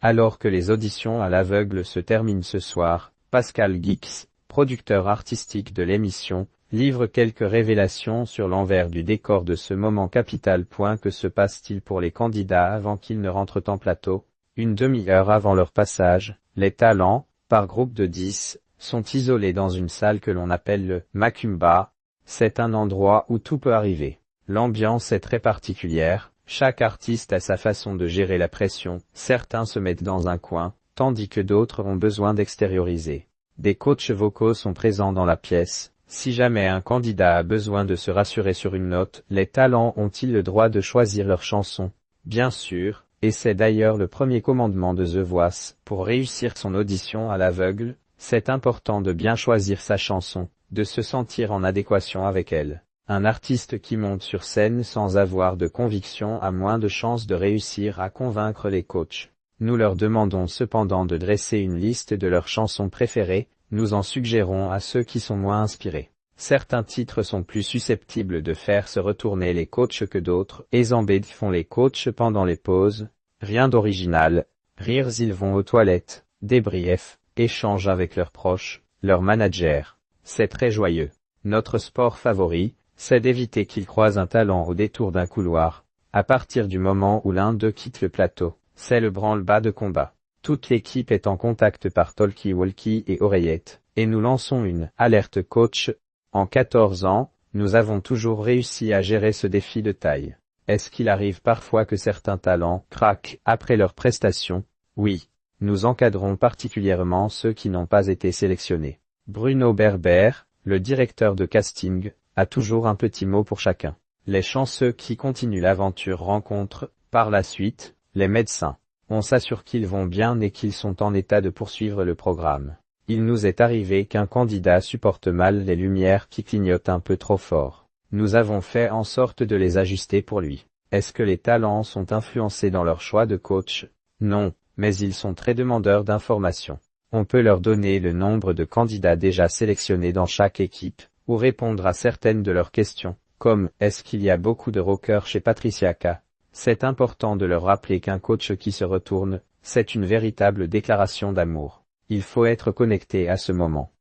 Alors que les auditions à l'aveugle se terminent ce soir, Pascal Guix, producteur artistique de l'émission, livre quelques révélations sur l'envers du décor de ce moment capital. Que se passe-t-il pour les candidats avant qu'ils ne rentrent en plateau? Une demi-heure avant leur passage, les talents, par groupe de 10, sont isolés dans une salle que l'on appelle le Macumba. C'est un endroit où tout peut arriver. L'ambiance est très particulière, chaque artiste a sa façon de gérer la pression, certains se mettent dans un coin, tandis que d'autres ont besoin d'extérioriser. Des coachs vocaux sont présents dans la pièce. Si jamais un candidat a besoin de se rassurer sur une note, les talents ont-ils le droit de choisir leur chanson? Bien sûr, et c'est d'ailleurs le premier commandement de The Voice. Pour réussir son audition à l'aveugle, c'est important de bien choisir sa chanson, de se sentir en adéquation avec elle. Un artiste qui monte sur scène sans avoir de conviction a moins de chances de réussir à convaincre les coachs. Nous leur demandons cependant de dresser une liste de leurs chansons préférées, nous en suggérons à ceux qui sont moins inspirés. Certains titres sont plus susceptibles de faire se retourner les coachs que d'autres, et Zambed font les coachs pendant les pauses. Rien d'original. Rires, ils vont aux toilettes, débriefs, échangent avec leurs proches, leurs managers. C'est très joyeux. Notre sport favori, c'est d'éviter qu'ils croisent un talent au détour d'un couloir. À partir du moment où l'un d'eux quitte le plateau, c'est le branle-bas de combat. Toute l'équipe est en contact par talkie-walkie et oreillette, et nous lançons une alerte coach. En 14 ans, nous avons toujours réussi à gérer ce défi de taille. Est-ce qu'il arrive parfois que certains talents craquent après leur prestation? Oui. Nous encadrons particulièrement ceux qui n'ont pas été sélectionnés. Bruno Berber, le directeur de casting, a toujours un petit mot pour chacun. Les chanceux qui continuent l'aventure rencontrent, par la suite, les médecins. On s'assure qu'ils vont bien et qu'ils sont en état de poursuivre le programme. Il nous est arrivé qu'un candidat supporte mal les lumières qui clignotent un peu trop fort. Nous avons fait en sorte de les ajuster pour lui. Est-ce que les talents sont influencés dans leur choix de coach? Non, mais ils sont très demandeurs d'informations. On peut leur donner le nombre de candidats déjà sélectionnés dans chaque équipe, ou répondre à certaines de leurs questions, comme « Est-ce qu'il y a beaucoup de rockers chez Patricia K ?» C'est important de leur rappeler qu'un coach qui se retourne, c'est une véritable déclaration d'amour. Il faut être connecté à ce moment.